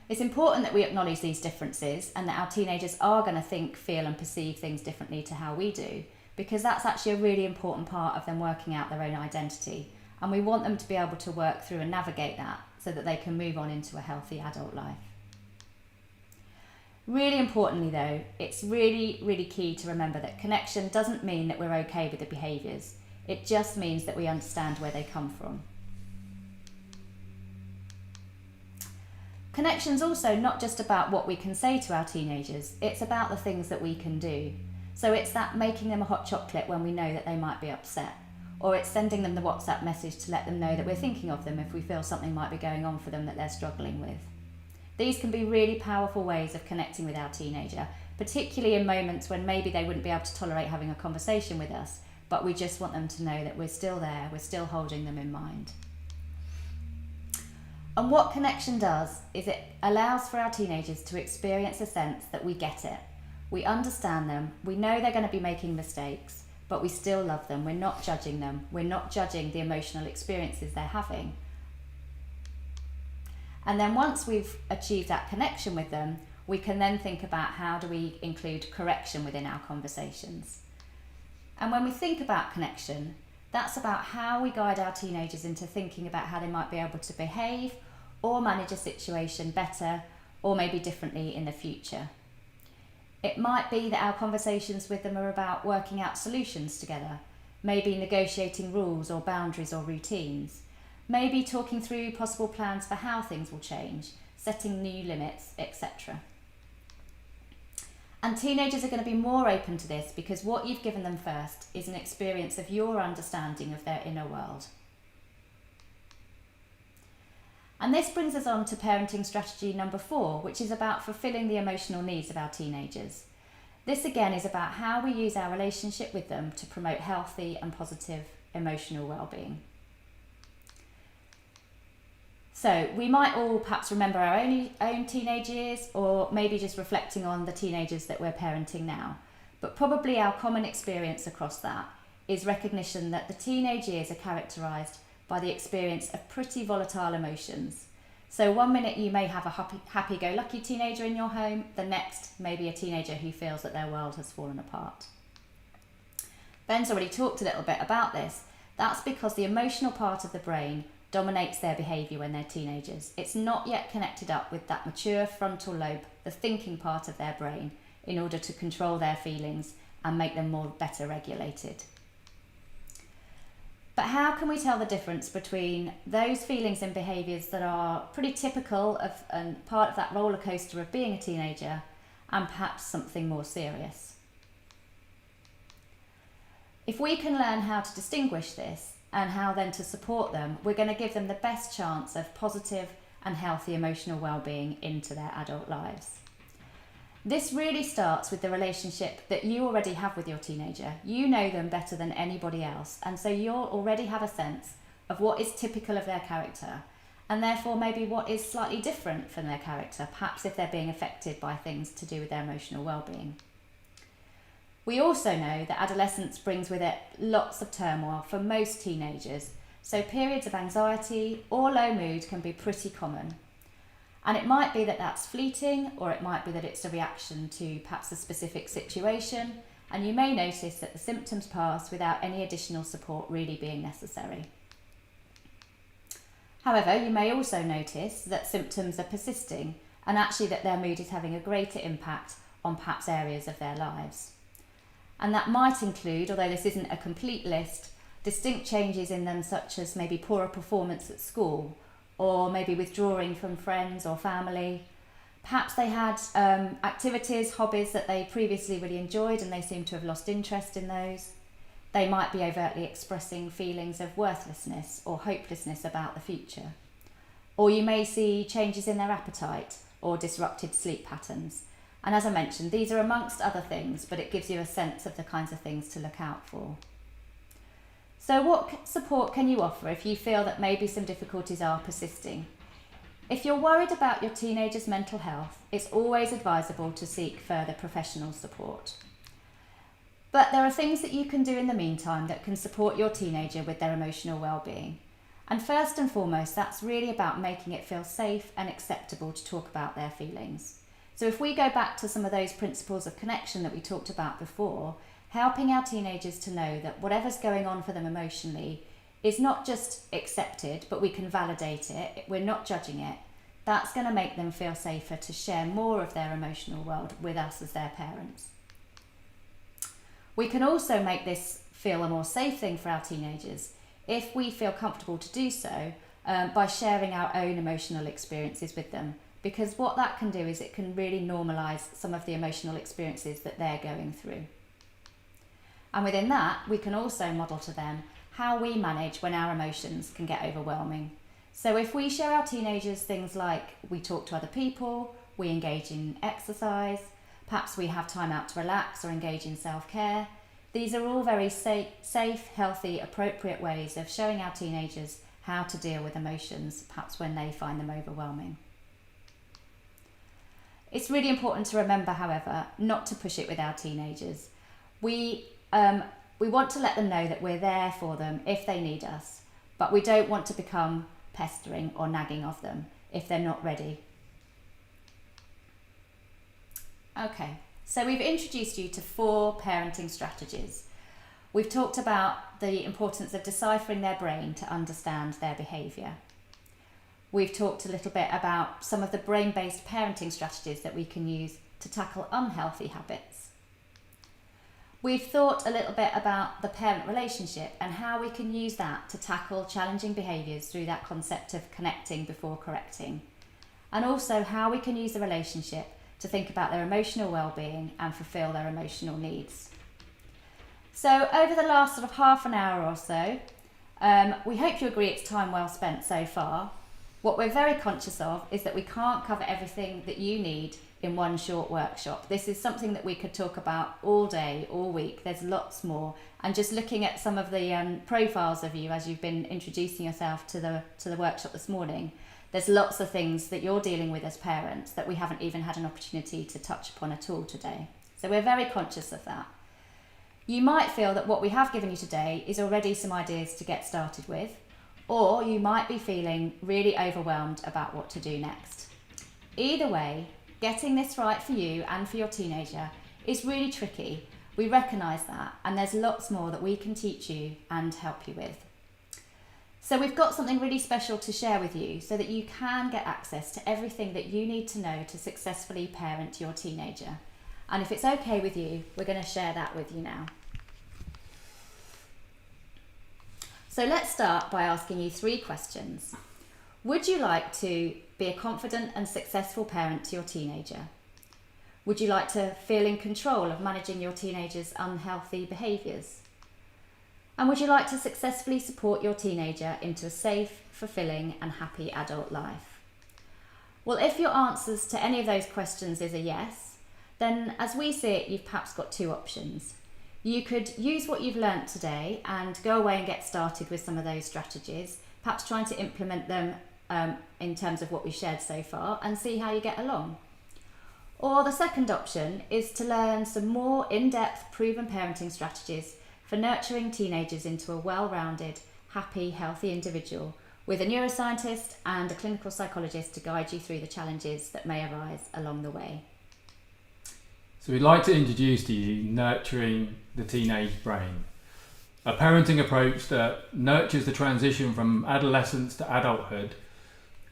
It's important that we acknowledge these differences and that our teenagers are going to think, feel and perceive things differently to how we do, because that's actually a really important part of them working out their own identity, and we want them to be able to work through and navigate that so that they can move on into a healthy adult life. Really importantly though, it's really, really key to remember that connection doesn't mean that we're okay with the behaviours. It just means that we understand where they come from. Connection's also not just about what we can say to our teenagers, it's about the things that we can do. So it's that making them a hot chocolate when we know that they might be upset, or it's sending them the WhatsApp message to let them know that we're thinking of them if we feel something might be going on for them that they're struggling with. These can be really powerful ways of connecting with our teenager, particularly in moments when maybe they wouldn't be able to tolerate having a conversation with us, but we just want them to know that we're still there, we're still holding them in mind. And what connection does is it allows for our teenagers to experience a sense that we get it. We understand them, we know they're going to be making mistakes, but we still love them. We're not judging them. We're not judging the emotional experiences they're having. And then once we've achieved that connection with them, we can then think about how do we include correction within our conversations. And when we think about connection, that's about how we guide our teenagers into thinking about how they might be able to behave or manage a situation better or maybe differently in the future. It might be that our conversations with them are about working out solutions together, maybe negotiating rules or boundaries or routines, maybe talking through possible plans for how things will change, setting new limits, etc. And teenagers are going to be more open to this because what you've given them first is an experience of your understanding of their inner world. And this brings us on to parenting strategy number 4, which is about fulfilling the emotional needs of our teenagers. This again is about how we use our relationship with them to promote healthy and positive emotional well-being. So we might all perhaps remember our own teenage years, or maybe just reflecting on the teenagers that we're parenting now. But probably our common experience across that is recognition that the teenage years are characterised by the experience of pretty volatile emotions. So one minute you may have a happy-go-lucky teenager in your home, the next maybe a teenager who feels that their world has fallen apart. Ben's already talked a little bit about this. That's because the emotional part of the brain dominates their behaviour when they're teenagers. It's not yet connected up with that mature frontal lobe, the thinking part of their brain, in order to control their feelings and make them better regulated. But how can we tell the difference between those feelings and behaviours that are pretty typical of and part of that roller coaster of being a teenager and perhaps something more serious? If we can learn how to distinguish this and how then to support them, we're going to give them the best chance of positive and healthy emotional well-being into their adult lives. This really starts with the relationship that you already have with your teenager. You know them better than anybody else, and so you'll already have a sense of what is typical of their character, and therefore maybe what is slightly different from their character, perhaps if they're being affected by things to do with their emotional well-being. We also know that adolescence brings with it lots of turmoil for most teenagers, so periods of anxiety or low mood can be pretty common. And it might be that that's fleeting, or it might be that it's a reaction to perhaps a specific situation, and you may notice that the symptoms pass without any additional support really being necessary. However, you may also notice that symptoms are persisting, and actually that their mood is having a greater impact on perhaps areas of their lives. And that might include, although this isn't a complete list, distinct changes in them such as maybe poorer performance at school, or maybe withdrawing from friends or family. Perhaps they had activities, hobbies that they previously really enjoyed and they seem to have lost interest in those. They might be overtly expressing feelings of worthlessness or hopelessness about the future. Or you may see changes in their appetite or disrupted sleep patterns. And as I mentioned, these are amongst other things, but it gives you a sense of the kinds of things to look out for. So what support can you offer if you feel that maybe some difficulties are persisting? If you're worried about your teenager's mental health, it's always advisable to seek further professional support. But there are things that you can do in the meantime that can support your teenager with their emotional well-being. And first and foremost, that's really about making it feel safe and acceptable to talk about their feelings. So if we go back to some of those principles of connection that we talked about before, helping our teenagers to know that whatever's going on for them emotionally is not just accepted, but we can validate it, we're not judging it. That's going to make them feel safer to share more of their emotional world with us as their parents. We can also make this feel a more safe thing for our teenagers if we feel comfortable to do so by sharing our own emotional experiences with them, because what that can do is it can really normalise some of the emotional experiences that they're going through. And within that, we can also model to them how we manage when our emotions can get overwhelming. So if we show our teenagers things like we talk to other people, we engage in exercise, perhaps we have time out to relax or engage in self-care, these are all very safe, healthy, appropriate ways of showing our teenagers how to deal with emotions, perhaps when they find them overwhelming. It's really important to remember, however, not to push it with our teenagers. We we want to let them know that we're there for them if they need us, but we don't want to become pestering or nagging of them if they're not ready. Okay, so we've introduced you to 4 parenting strategies. We've talked about the importance of deciphering their brain to understand their behaviour. We've talked a little bit about some of the brain-based parenting strategies that we can use to tackle unhealthy habits. We've thought a little bit about the parent relationship and how we can use that to tackle challenging behaviours through that concept of connecting before correcting, and also how we can use the relationship to think about their emotional well-being and fulfil their emotional needs. So over the last sort of half an hour or so, we hope you agree it's time well spent so far. What we're very conscious of is that we can't cover everything that you need in one short workshop. This is something that we could talk about all day, all week. There's lots more. And just looking at some of the profiles of you as you've been introducing yourself to the workshop this morning, there's lots of things that you're dealing with as parents that we haven't even had an opportunity to touch upon at all today. So we're very conscious of that. You might feel that what we have given you today is already some ideas to get started with, or you might be feeling really overwhelmed about what to do next. Either way, getting this right for you and for your teenager is really tricky. We recognise that, and there's lots more that we can teach you and help you with. So we've got something really special to share with you so that you can get access to everything that you need to know to successfully parent your teenager. And if it's okay with you, we're going to share that with you now. So let's start by asking you 3 questions. Would you like to be a confident and successful parent to your teenager? Would you like to feel in control of managing your teenager's unhealthy behaviours? And would you like to successfully support your teenager into a safe, fulfilling and happy adult life? Well, if your answers to any of those questions is a yes, then as we see it, you've perhaps got 2 options. You could use what you've learnt today and go away and get started with some of those strategies, perhaps trying to implement them in terms of what we've shared so far and see how you get along. Or the second option is to learn some more in-depth proven parenting strategies for nurturing teenagers into a well-rounded, happy, healthy individual with a neuroscientist and a clinical psychologist to guide you through the challenges that may arise along the way. So we'd like to introduce to you Nurturing the Teenage Brain, a parenting approach that nurtures the transition from adolescence to adulthood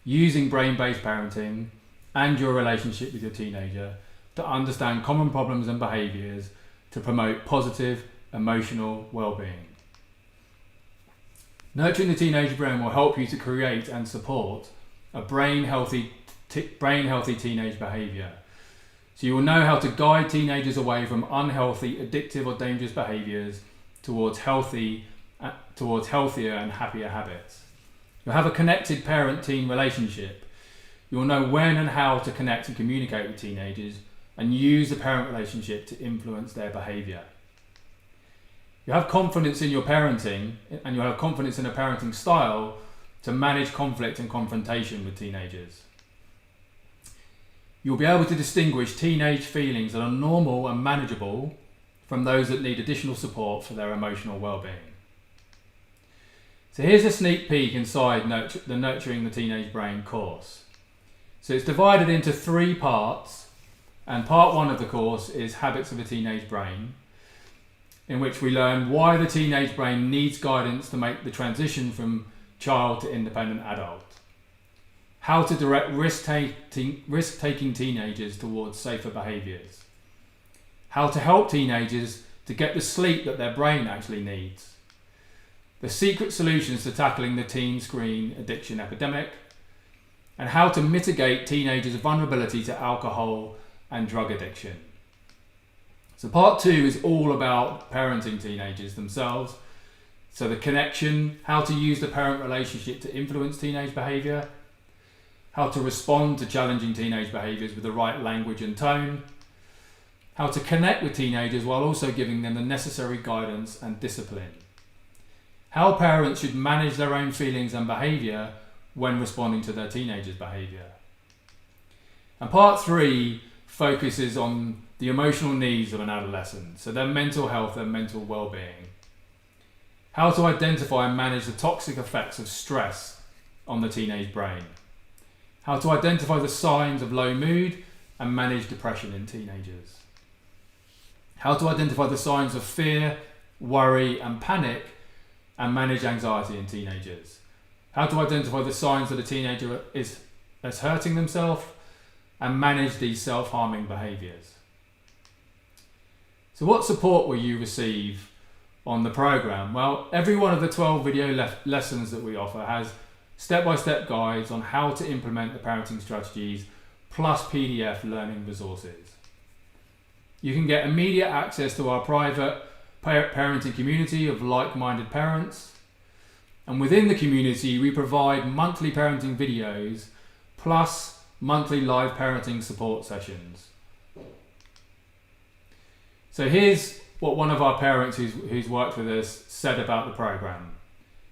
using brain-based parenting and your relationship with your teenager to understand common problems and behaviours to promote positive emotional well-being. Nurturing the Teenage Brain will help you to create and support a brain-healthy teenage behaviour. So you will know how to guide teenagers away from unhealthy, addictive or dangerous behaviours towards healthier and happier habits. You'll have a connected parent-teen relationship. You'll know when and how to connect and communicate with teenagers and use the parent relationship to influence their behaviour. You have confidence in your parenting and you'll have confidence in a parenting style to manage conflict and confrontation with teenagers. You'll be able to distinguish teenage feelings that are normal and manageable from those that need additional support for their emotional well-being. So here's a sneak peek inside the Nurturing the Teenage Brain course. So it's divided into 3 parts, and part 1 of the course is Habits of a Teenage Brain, in which we learn why the teenage brain needs guidance to make the transition from child to independent adult. How to direct risk-taking teenagers towards safer behaviours. How to help teenagers to get the sleep that their brain actually needs. The secret solutions to tackling the teen screen addiction epidemic. And how to mitigate teenagers' vulnerability to alcohol and drug addiction. So part 2 is all about parenting teenagers themselves. So the connection, how to use the parent relationship to influence teenage behaviour, how to respond to challenging teenage behaviours with the right language and tone, how to connect with teenagers while also giving them the necessary guidance and discipline, how parents should manage their own feelings and behaviour when responding to their teenagers' behaviour. And part 3 focuses on the emotional needs of an adolescent, so their mental health and mental well-being. how to identify and manage the toxic effects of stress on the teenage brain, how to identify the signs of low mood and manage depression in teenagers, how to identify the signs of fear, worry and panic and manage anxiety in teenagers, how to identify the signs that a teenager is hurting themselves and manage these self-harming behaviours. So what support will you receive on the programme? Well, every one of the 12 video lessons that we offer has step-by-step guides on how to implement the parenting strategies plus PDF learning resources. You can get immediate access to our private parenting community of like-minded parents, and within the community we provide monthly parenting videos plus monthly live parenting support sessions. So here's what one of our parents who's worked with us said about the programme.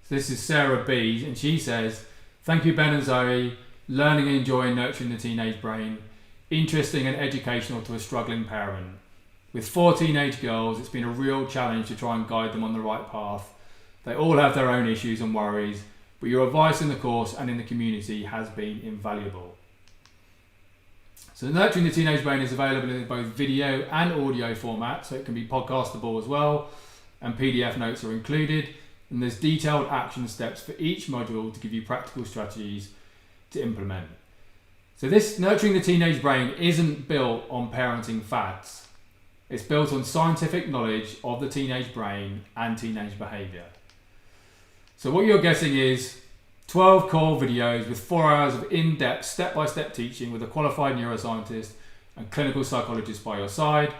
So this is Sarah B, and she says, "Thank you Ben and Zoe, learning and enjoying nurturing the teenage brain, interesting and educational to a struggling parent. With 4 teenage girls, it's been a real challenge to try and guide them on the right path. They all have their own issues and worries, but your advice in the course and in the community has been invaluable." So Nurturing the Teenage Brain is available in both video and audio format, so it can be podcastable as well, and PDF notes are included, and there's detailed action steps for each module to give you practical strategies to implement. So this Nurturing the Teenage Brain isn't built on parenting fads. It's built on scientific knowledge of the teenage brain and teenage behaviour. So what you're getting is 12 core videos with 4 hours of in-depth step-by-step teaching with a qualified neuroscientist and clinical psychologist by your side,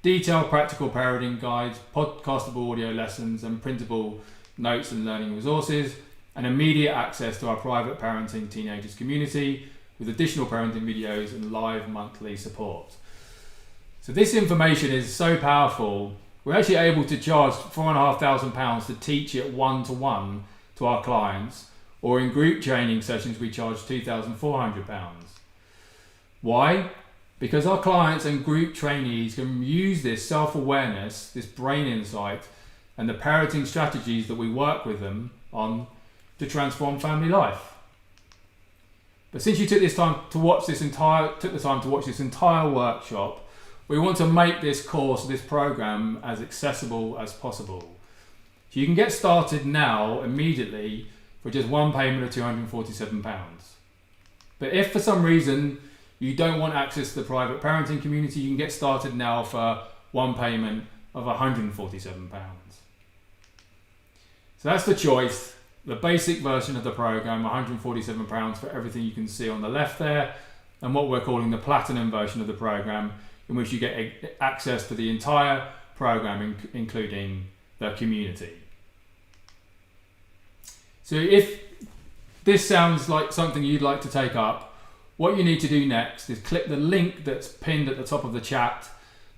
detailed practical parenting guides, podcastable audio lessons and printable notes and learning resources, and immediate access to our private parenting teenagers community with additional parenting videos and live monthly support. So this information is so powerful, we're actually able to charge £4,500 to teach it one-to-one to our clients, or in group training sessions we charge £2,400. Why? Because our clients and group trainees can use this self-awareness, this brain insight, and the parenting strategies that we work with them on to transform family life. But since you took the time to watch this entire workshop, we want to make this course, this program, as accessible as possible. So you can get started now, immediately, for just one payment of £247. But if for some reason you don't want access to the private parenting community, you can get started now for one payment of £147. So that's the choice. The basic version of the program, £147 for everything you can see on the left there, and what we're calling the platinum version of the program, in which you get access to the entire program, including the community. So if this sounds like something you'd like to take up, what you need to do next is click the link that's pinned at the top of the chat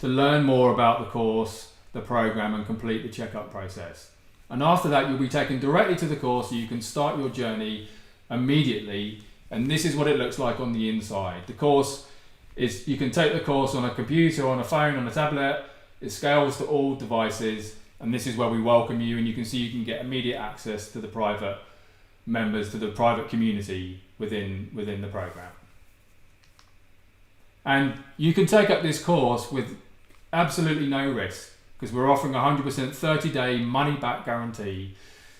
to learn more about the course, the program, and complete the checkup process. And after that, you'll be taken directly to the course so you can start your journey immediately. And this is what it looks like on the inside. The course is, you can take the course on a computer, on a phone, on a tablet. It scales to all devices. And this is where we welcome you, and you can see you can get immediate access to the private members, to the private community within the program. And you can take up this course with absolutely no risk, because we're offering 100% 30-day money-back guarantee.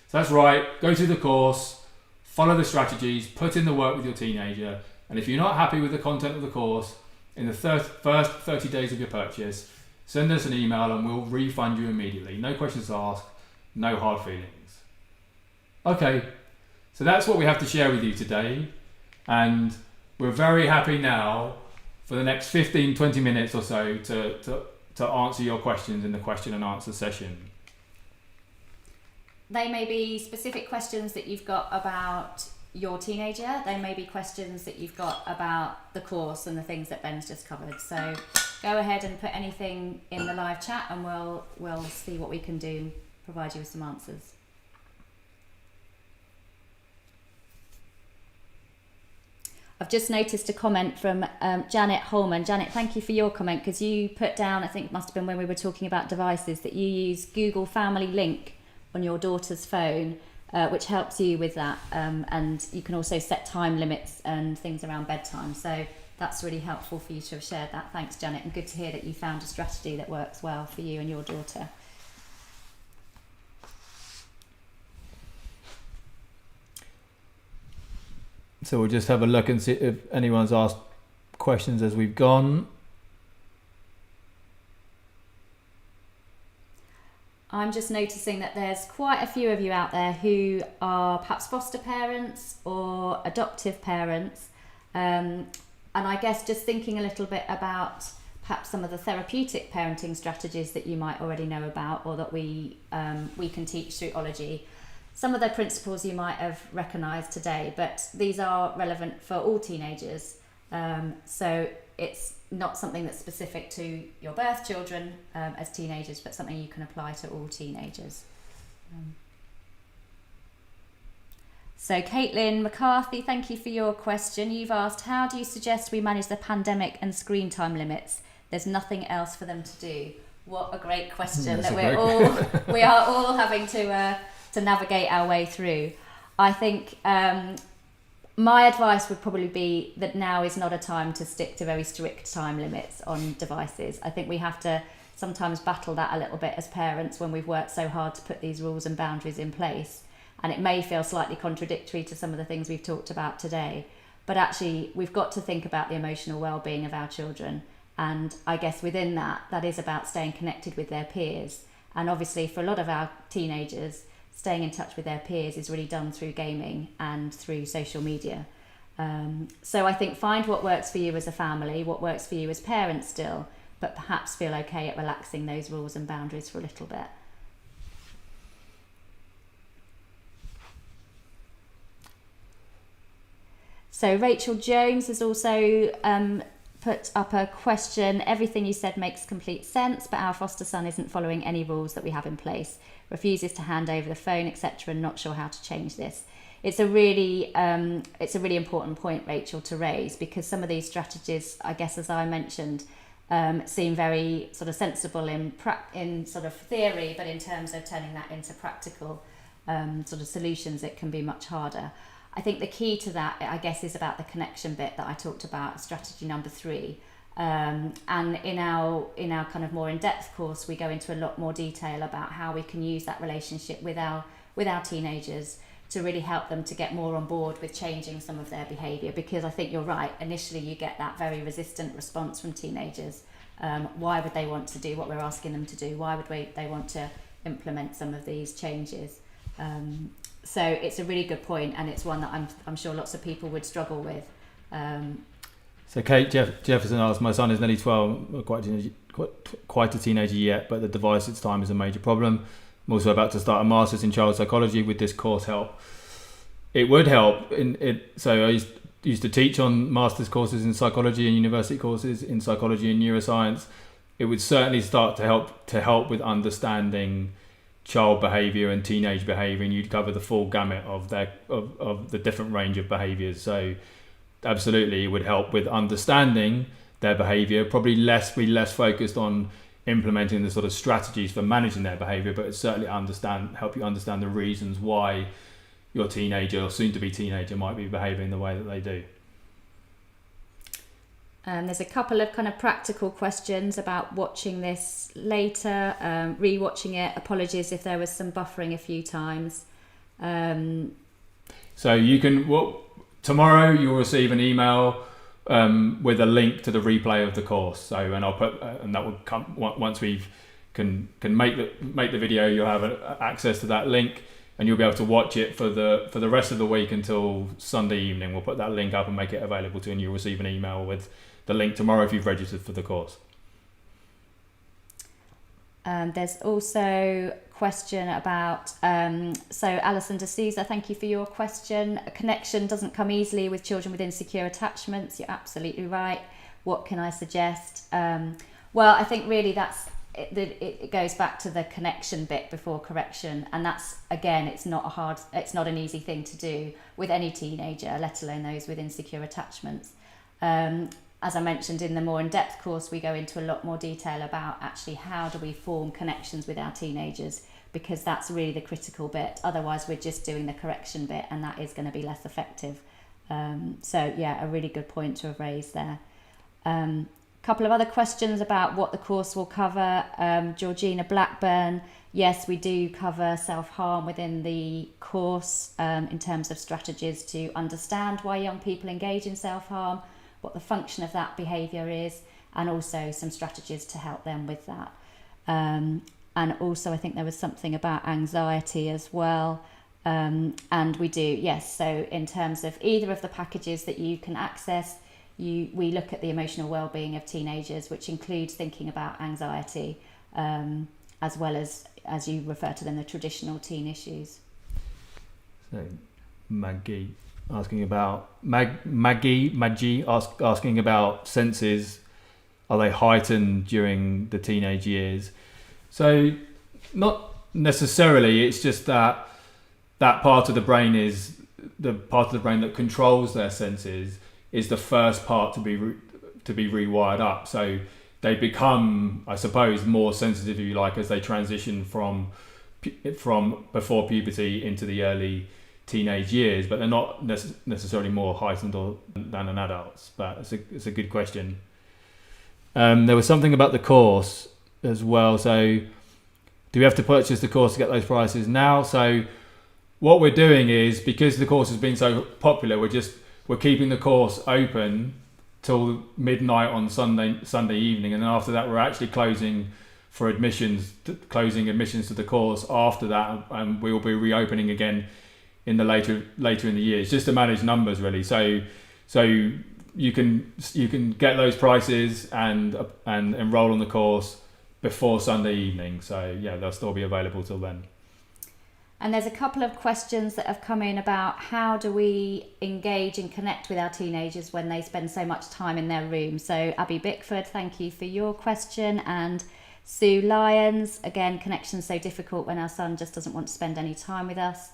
So that's right, go through the course, follow the strategies, put in the work with your teenager, and if you're not happy with the content of the course, in the first 30 days of your purchase, send us an email and we'll refund you immediately. No questions asked, no hard feelings. Okay, so that's what we have to share with you today, and we're very happy now for the next 15-20 minutes or so to answer your questions in the question and answer session. They may be specific questions that you've got about your teenager. They may be questions that you've got about the course and the things that Ben's just covered. So go ahead and put anything in the live chat, and we'll see what we can do and provide you with some answers. I've just noticed a comment from Janet Holman. Janet, thank you for your comment, because you put down, I think it must have been when we were talking about devices, that you use Google Family Link on your daughter's phone, which helps you with that. And you can also set time limits and things around bedtime. So that's really helpful for you to have shared that. Thanks, Janet, and good to hear that you found a strategy that works well for you and your daughter. So we'll just have a look and see if anyone's asked questions as we've gone. I'm just noticing that there's quite a few of you out there who are perhaps foster parents or adoptive parents. And I guess just thinking a little bit about perhaps some of the therapeutic parenting strategies that you might already know about, or that we can teach through Ology. Some of the principles you might have recognised today, but these are relevant for all teenagers. So it's not something that's specific to your birth children as teenagers, but something you can apply to all teenagers. So Caitlin McCarthy, thank you for your question. You've asked, how do you suggest we manage the pandemic and screen time limits? There's nothing else for them to do. What a great question that we are all having to navigate our way through. I think my advice would probably be that now is not a time to stick to very strict time limits on devices. I think we have to sometimes battle that a little bit as parents when we've worked so hard to put these rules and boundaries in place. And it may feel slightly contradictory to some of the things we've talked about today. But actually, we've got to think about the emotional well-being of our children. And I guess within that, that is about staying connected with their peers. And obviously, for a lot of our teenagers, staying in touch with their peers is really done through gaming and through social media. So I think find what works for you as a family, what works for you as parents still, but perhaps feel okay at relaxing those rules and boundaries for a little bit. So Rachel Jones has also put up a question. Everything you said makes complete sense, but our foster son isn't following any rules that we have in place, refuses to hand over the phone, etc., and not sure how to change this. It's a really important point, Rachel, to raise, because some of these strategies, I guess, as I mentioned, seem very sort of sensible in sort of theory, but in terms of turning that into practical sort of solutions, it can be much harder. I think the key to that, I guess, is about the connection bit that I talked about, strategy number 3. And in our kind of more in-depth course, we go into a lot more detail about how we can use that relationship with our teenagers to really help them to get more on board with changing some of their behaviour. Because I think you're right, initially you get that very resistant response from teenagers. Why would they want to do what we're asking them to do? Why would they want to implement some of these changes? So it's a really good point, and it's one that I'm sure lots of people would struggle with. So Kate Jefferson asked, my son is nearly 12, quite a teenager yet, but the device at time is a major problem. I'm also about to start a master's in child psychology. Would this course help? It would help. So I used to teach on master's courses in psychology and university courses in psychology and neuroscience. It would certainly start to help with understanding child behaviour and teenage behaviour, and you'd cover the full gamut of the different range of behaviours. So absolutely, it would help with understanding their behaviour, probably be less focused on implementing the sort of strategies for managing their behaviour, but it certainly help you understand the reasons why your teenager or soon-to-be teenager might be behaving the way that they do. There's a couple of kind of practical questions about watching this later, re-watching it. Apologies if there was some buffering a few times. So you can, tomorrow you'll receive an email with a link to the replay of the course. So, and I'll put, and that will come once we can make the video. You'll have access to that link, and you'll be able to watch it for the rest of the week until Sunday evening. We'll put that link up and make it available to you, and you'll receive an email with the link tomorrow if you've registered for the course. There's also a question about, so Alison D'Souza, thank you for your question. A connection doesn't come easily with children with insecure attachments. You're absolutely right. What can I suggest? Well, I think really it goes back to the connection bit before correction. And that's, again, it's not an easy thing to do with any teenager, let alone those with insecure attachments. As I mentioned in the more in-depth course, we go into a lot more detail about actually how do we form connections with our teenagers because that's really the critical bit. Otherwise, we're just doing the correction bit, and that is going to be less effective. So yeah, a really good point to have raised there. Couple of other questions about what the course will cover. Georgina Blackburn, yes, we do cover self-harm within the course in terms of strategies to understand why young people engage in self-harm, what the function of that behaviour is, and also some strategies to help them with that. And also I think there was something about anxiety as well. And we do, yes, so in terms of either of the packages that you can access, we look at the emotional well-being of teenagers, which includes thinking about anxiety, as well as you refer to them, the traditional teen issues. So Maggie asking about asking about senses. Are they heightened during the teenage years? So not necessarily. It's just that part of the brain is the part of the brain that controls their senses is the first part to be rewired up. So they become, I suppose, more sensitive, if you like, as they transition from before puberty into the early teenage years. But they're not necessarily more heightened than an adult's. But it's a good question. There was something about the course as well. So do we have to purchase the course to get those prices now? So what we're doing is, because the course has been so popular, we're keeping the course open till midnight on Sunday evening, and then after that we're actually closing admissions to the course after that, and we will be reopening again in the later in the year. It's just to manage numbers, really. So you can get those prices and enroll on the course before Sunday evening. So yeah, they'll still be available till then. And there's a couple of questions that have come in about how do we engage and connect with our teenagers when they spend so much time in their room. So Abby Bickford, thank you for your question. And Sue Lyons, again, connection's so difficult when our son just doesn't want to spend any time with us.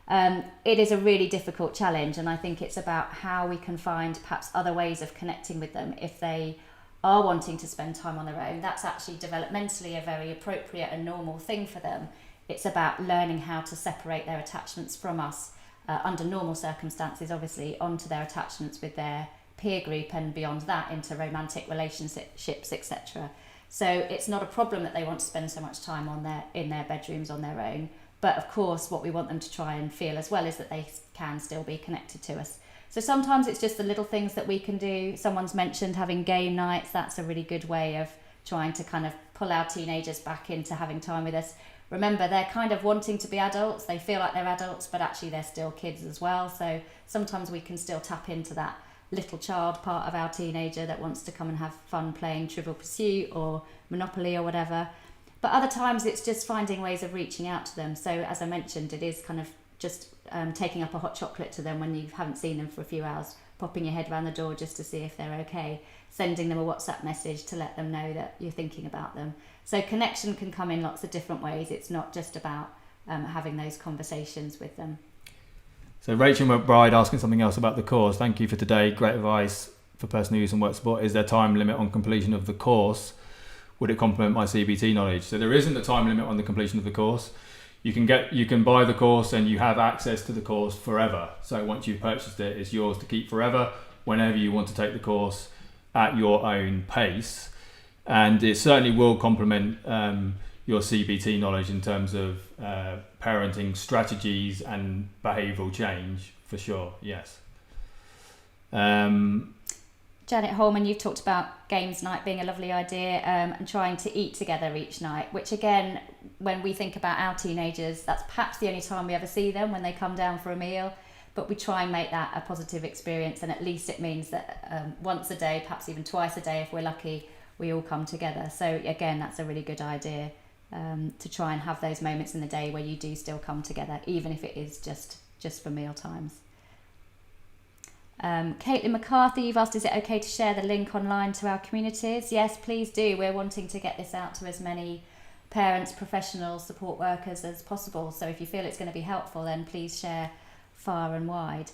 It is a really difficult challenge, and I think it's about how we can find perhaps other ways of connecting with them if they are wanting to spend time on their own. That's actually developmentally a very appropriate and normal thing for them. It's about learning how to separate their attachments from us under normal circumstances, obviously, onto their attachments with their peer group, and beyond that into romantic relationships, etc. So it's not a problem that they want to spend so much time in their bedrooms on their own. But of course, what we want them to try and feel as well is that they can still be connected to us. So sometimes it's just the little things that we can do. Someone's mentioned having game nights. That's a really good way of trying to kind of pull our teenagers back into having time with us. Remember, they're kind of wanting to be adults. They feel like they're adults, but actually they're still kids as well. So sometimes we can still tap into that little child part of our teenager that wants to come and have fun playing Trivial Pursuit or Monopoly or whatever. But other times it's just finding ways of reaching out to them. So as I mentioned, it is kind of just taking up a hot chocolate to them when you haven't seen them for a few hours, popping your head around the door just to see if they're okay, sending them a WhatsApp message to let them know that you're thinking about them. So connection can come in lots of different ways. It's not just about having those conversations with them. So Rachel McBride asking something else about the course. Thank you for today. Great advice for personal use and work support. Is there a time limit on completion of the course? Would it complement my CBT knowledge? So there isn't a time limit on the completion of the course. You can buy the course and you have access to the course forever. So once you've purchased it, it's yours to keep forever whenever you want to take the course at your own pace. And it certainly will complement your CBT knowledge in terms of parenting strategies and behavioural change, for sure, yes. Janet Holman, you've talked about games night being a lovely idea, and trying to eat together each night, which again, when we think about our teenagers, that's perhaps the only time we ever see them, when they come down for a meal. But we try and make that a positive experience, and at least it means that once a day, perhaps even twice a day if we're lucky, we all come together. So again, that's a really good idea, to try and have those moments in the day where you do still come together, even if it is just for meal times. Caitlin McCarthy, you've asked, is it okay to share the link online to our communities? Yes, please do. We're wanting to get this out to as many parents, professionals, support workers as possible. So if you feel it's going to be helpful, then please share far and wide.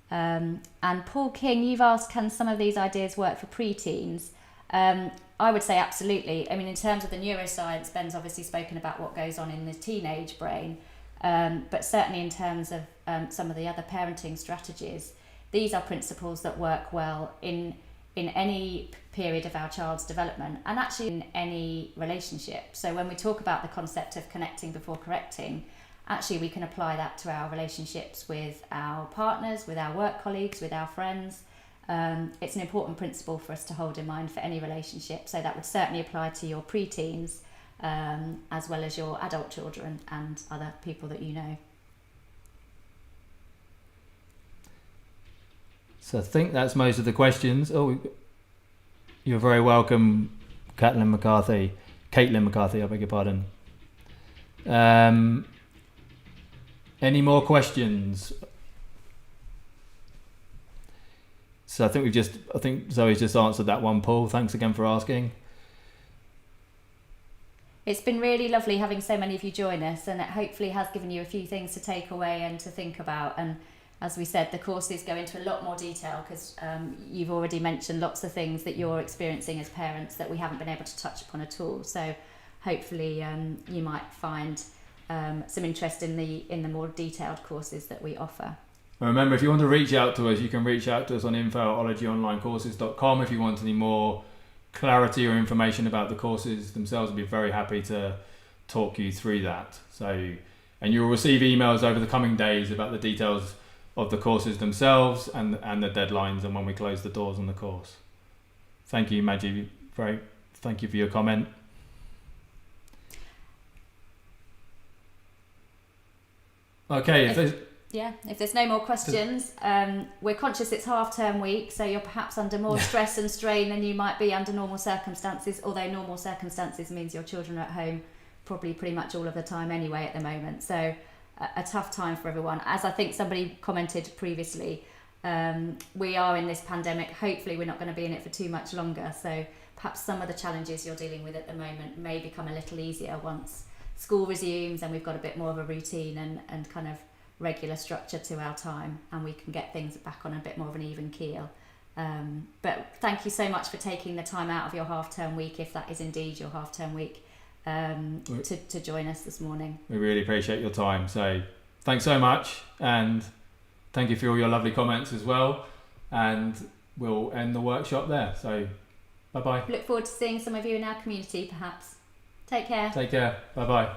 And Paul King, you've asked, can some of these ideas work for preteens? I would say absolutely. I mean, in terms of the neuroscience, Ben's obviously spoken about what goes on in the teenage brain, but certainly in terms of some of the other parenting strategies, these are principles that work well in any period of our child's development, and actually in any relationship. So when we talk about the concept of connecting before correcting, actually we can apply that to our relationships with our partners, with our work colleagues, with our friends. It's an important principle for us to hold in mind for any relationship. So that would certainly apply to your preteens, as well as your adult children and other people that you know. So I think that's most of the questions. Oh, you're very welcome, Caitlin McCarthy, I beg your pardon. Any more questions? So I think Zoe's just answered that one, Paul. Thanks again for asking. It's been really lovely having so many of you join us, and it hopefully has given you a few things to take away and to think about. And as we said, the courses go into a lot more detail because you've already mentioned lots of things that you're experiencing as parents that we haven't been able to touch upon at all. So hopefully you might find some interest in the more detailed courses that we offer. Remember, if you want to reach out to us, you can reach out to us on info@ologyonlinecourses.com. If you want any more clarity or information about the courses themselves, we'd be very happy to talk you through that. So, and you'll receive emails over the coming days about the details of the courses themselves and the deadlines and when we close the doors on the course. Thank you, Maggie. Thank you for your comment. Okay, if there's no more questions, we're conscious it's half-term week, so you're perhaps under more stress and strain than you might be under normal circumstances, although normal circumstances means your children are at home probably pretty much all of the time anyway at the moment. So a tough time for everyone. As I think somebody commented previously, we are in this pandemic. Hopefully we're not going to be in it for too much longer, so perhaps some of the challenges you're dealing with at the moment may become a little easier once school resumes and we've got a bit more of a routine and kind of regular structure to our time, and we can get things back on a bit more of an even keel. But thank you so much for taking the time out of your half-term week, if that is indeed your half-term week, to join us this morning. We really appreciate your time. So thanks so much, and thank you for all your lovely comments as well. And we'll end the workshop there. So bye-bye. Look forward to seeing some of you in our community, perhaps. Take care. Take care. Bye-bye.